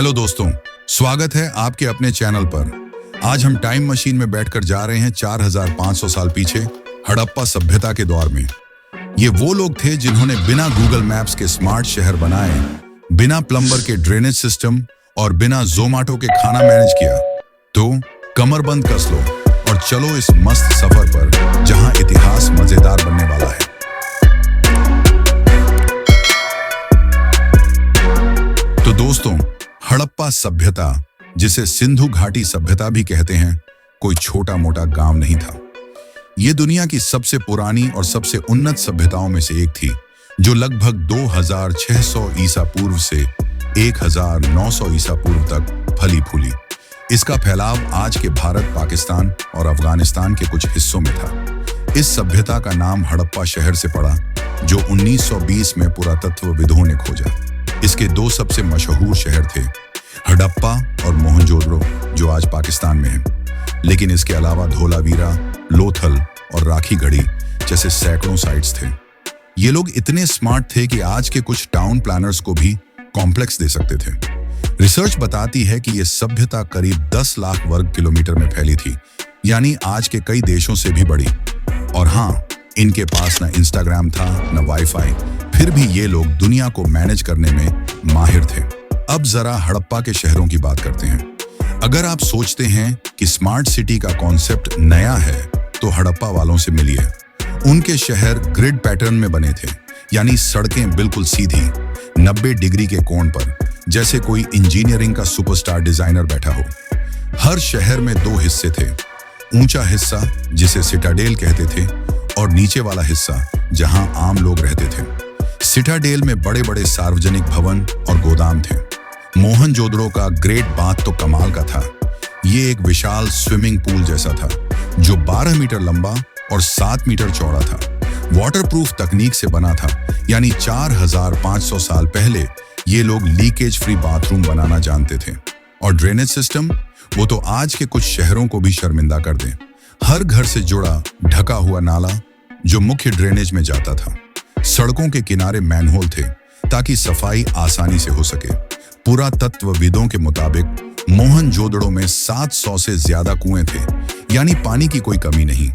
Hello दोस्तों, स्वागत है आपके अपने चैनल पर। आज हम टाइम मशीन में बैठकर जा रहे हैं 4500 साल पीछे, हड़प्पा सभ्यता के दौर में। ये वो लोग थे जिन्होंने बिना गूगल मैप्स के स्मार्ट शहर बनाए, बिना प्लम्बर के ड्रेनेज सिस्टम और बिना जोमाटो के खाना मैनेज किया। तो कमरबंद कस लो और चलो इस मस्त सफर पर जहां इतिहास मजेदार बनने वाला है। तो दोस्तों, हड़प्पा सभ्यता, जिसे सिंधु घाटी सभ्यता भी कहते हैं, कोई छोटा मोटा गांव नहीं था। ये दुनिया की सबसे पुरानी और सबसे उन्नत सभ्यताओं में से एक थी, जो लगभग 2600 ईसा पूर्व से 1900 ईसा पूर्व तक फली फूली। इसका फैलाव आज के भारत, पाकिस्तान और अफगानिस्तान के कुछ हिस्सों में था। इस सभ्यता का नाम हड़प्पा शहर से पड़ा, जो 1920 में पुरातत्वविदों ने खोजा। इसके दो सबसे मशहूर शहर थे, हड़प्पा और मोहनजोदड़ो, जो आज पाकिस्तान में है। लेकिन इसके अलावा धोलावीरा, लोथल और राखी गढ़ी जैसे सैकड़ों साइट्स थे। ये लोग इतने स्मार्ट थे कि आज के कुछ टाउन प्लानर्स को भी कॉम्प्लेक्स दे सकते थे। रिसर्च बताती है कि यह सभ्यता करीब 10 लाख वर्ग किलोमीटर में फैली थी, यानी आज के कई देशों से भी बड़ी। और हाँ, इनके पास न इंस्टाग्राम था, न वाईफाई, फिर भी ये लोग दुनिया को मैनेज करने में माहिर थे। अब जरा हड़प्पा के शहरों की बात करते हैं। अगर आप सोचते हैं कि स्मार्ट सिटी का कॉन्सेप्ट नया है, तो हड़प्पा वालों से मिलिए। उनके शहर ग्रिड पैटर्न में बने थे, यानी सड़कें बिल्कुल सीधी, 90 डिग्री के कोण पर, जैसे कोई इंजीनियरिंग का सुपरस्टार डिजाइनर बैठा हो। हर शहर में 2 हिस्से थे, ऊंचा हिस्सा जिसे सिटाडेल कहते थे, और नीचे वाला हिस्सा जहां आम लोग रहते थे। सिटाडेल में बड़े बड़े सार्वजनिक भवन और गोदाम थे। मोहनजोदड़ो का ग्रेट बाथ तो कमाल का था। ये एक विशाल स्विमिंग पूल जैसा था, जो 12 मीटर लंबा और 7 मीटर चौड़ा था। वाटरप्रूफ तकनीक से बना था, यानी 4500 साल पहले ये लोग लीकेज फ्री बाथरूम बनाना जानते थे। और ड्रेनेज सिस्टम, वो तो आज के कुछ शहरों को भी शर्मिंदा कर दें। हर घर से जुड़ा ढका हुआ नाला जो मुख्य ड्रेनेज में जाता था। सड़कों के किनारे मैनहोल थे, ताकि सफाई आसानी से हो सके। पुरातत्वविदों के मुताबिक मोहनजोदड़ो में 700 से ज्यादा कुएं थे, यानी पानी की कोई कमी नहीं।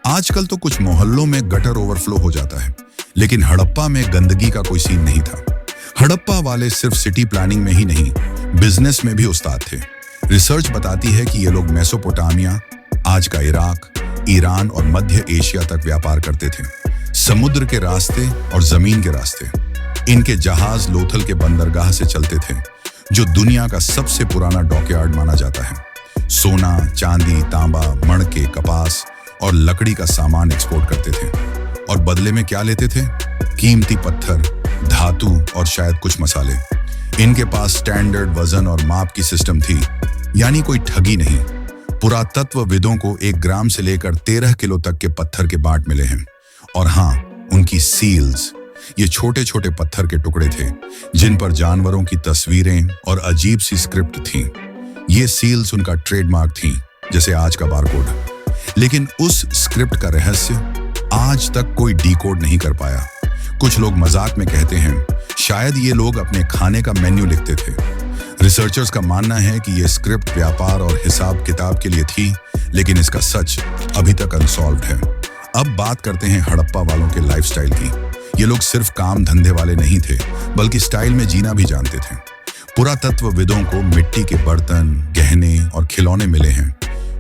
आजकल तो कुछ मोहल्लों में गटर ओवरफ्लो हो जाता है, लेकिन हड़प्पा में गंदगी का कोई सीन नहीं था। हड़प्पा वाले सिर्फ सिटी प्लानिंग में ही नहीं, बिजनेस में भी उस्ताद थे। रिसर्च बताती है कि ये लोग मेसोपोटामिया, आज का इराक, ईरान और मध्य एशिया तक व्यापार करते थे, समुद्र के रास्ते और जमीन के रास्ते। इनके जहाज लोथल के बंदरगाह से चलते थे, जो दुनिया का सबसे पुराना डॉकयार्ड माना जाता है। सोना, चांदी, तांबा, मणके, कपास और लकड़ी का सामान एक्सपोर्ट करते थे। और बदले में क्या लेते थे? कीमती पत्थर, धातु और शायद कुछ मसाले। इनके पास स्टैंडर्ड वजन और माप की सिस्टम थी, यानी कोई ठगी नहीं। पुरातत्वविदों को 1 ग्राम से लेकर 13 किलो तक के पत्थर के बांट मिले हैं। और हाँ, उनकी सील्स, ये छोटे छोटे पत्थर के टुकड़े थे, जिन पर जानवरों की तस्वीरें और अजीब सी स्क्रिप्ट थी। ये सील्स उनका ट्रेडमार्क थी, जैसे आज का बारकोड। लेकिन उस स्क्रिप्ट का रहस्य आज तक कोई डीकोड नहीं कर पाया। कुछ लोग मजाक में कहते हैं, शायद ये लोग अपने खाने का मेन्यू लिखते थे। रिसर्चर्स का मानना है कि ये स्क्रिप्ट व्यापार और हिसाब किताब के लिए थी, लेकिन इसका सच अभी तक अनसॉल्व्ड है। अब बात करते हैं हड़प्पा वालों के लाइफस्टाइल की। ये लोग सिर्फ काम धंधे वाले नहीं थे, बल्कि स्टाइल में जीना भी जानते थे। पुरातत्वविदों को मिट्टी के बर्तन, गहने और खिलौने मिले हैं,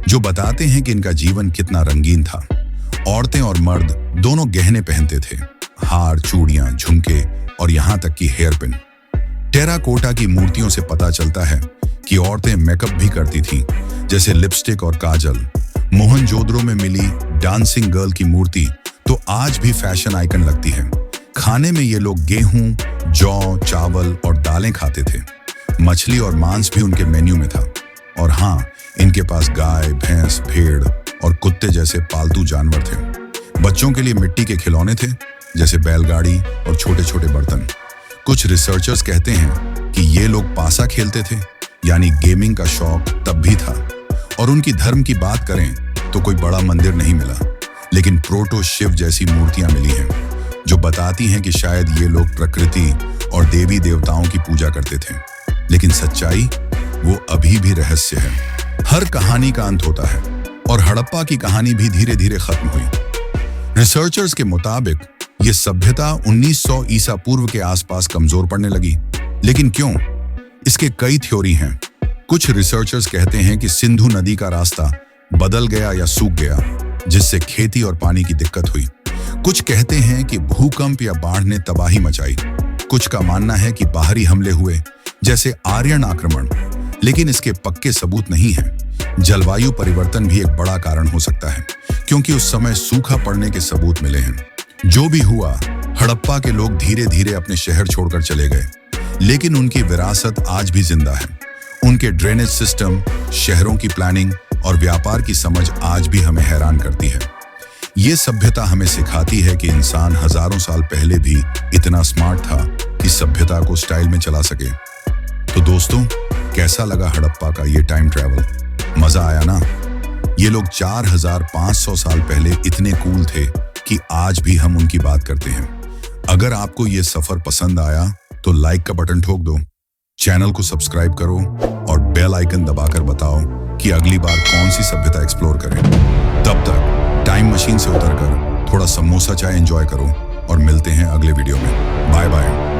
जो बताते हैं कि इनका जीवन कितना रंगीन था। औरतें और मर्द दोनों गहने पहनते थे, हार, चूड़ियां, झुमके और यहाँ तक कि हेयर पिन। टेराकोटा की मूर्तियों से पता चलता है कि औरतें मेकअप भी करती थीं, जैसे लिपस्टिक और काजल। मोहनजोदड़ो में मिली डांसिंग गर्ल की मूर्ति तो आज भी फैशन आइकन लगती है। खाने में ये लोग गेहूं, जौ, चावल और दालें खाते थे। मछली और मांस भी उनके मेन्यू में था। और हाँ, इनके पास गाय, भैंस, भेड़ और कुत्ते जैसे पालतू जानवर थे। बच्चों के लिए मिट्टी के खिलौने थे, जैसे बैलगाड़ी और छोटे छोटे बर्तन। कुछ रिसर्चर्स कहते हैं कि ये लोग पासा खेलते थे, यानी गेमिंग का शौक तब भी था। और उनकी धर्म की बात करें तो कोई बड़ा मंदिर नहीं मिला, लेकिन प्रोटो शिव जैसी मूर्तियां मिली हैं, जो बताती हैं कि शायद ये लोग प्रकृति और देवी देवताओं की पूजा करते थे। लेकिन सच्चाई वो अभी भी रहस्य है। हर कहानी का अंत होता है और हड़प्पा की कहानी भी धीरे धीरे खत्म हुई। रिसर्चर्स के मुताबिक ये सभ्यता 1900 ईसा पूर्व के आसपास कमजोर पड़ने लगी। लेकिन क्यों? इसके कई थ्योरी हैं। कुछ रिसर्चर्स कहते हैं कि सिंधु नदी का रास्ता बदल गया या सूख गया, जिससे खेती और पानी की दिक्कत हुई। कुछ कहते हैं कि भूकंप या बाढ़ ने तबाही मचाई। कुछ का मानना है कि बाहरी हमले हुए, जैसे आर्यन आक्रमण, लेकिन इसके पक्के सबूत नहीं हैं। जलवायु परिवर्तन भी एक बड़ा कारण हो सकता है, क्योंकि उस समय सूखा पड़ने के सबूत मिले हैं। जो भी हुआ, हड़प्पा के लोग धीरे धीरे अपने शहर छोड़कर चले गए, लेकिन उनकी विरासत आज भी जिंदा है। उनके ड्रेनेज सिस्टम, शहरों की प्लानिंग और व्यापार की समझ आज भी हमें हैरान करती है। ये सभ्यता हमें सिखाती है कि इंसान हजारों साल पहले भी इतना स्मार्ट था कि सभ्यता को स्टाइल में चला सके। तो दोस्तों, कैसा लगा हड़प्पा का ये टाइम ट्रैवल? मजा आया ना? ये लोग 4500 साल पहले इतने कूल थे कि आज भी हम उनकी बात करते हैं। अगर आपको ये सफर पसंद आया तो लाइक का बटन ठोक दो, चैनल को सब्सक्राइब करो और बेल आइकन दबाकर बताओ कि अगली बार कौन सी सभ्यता एक्सप्लोर करें। तब तक टाइम मशीन से उतरकर थोड़ा समोसा चाय एंजॉय करो और मिलते हैं अगले वीडियो में। Bye bye.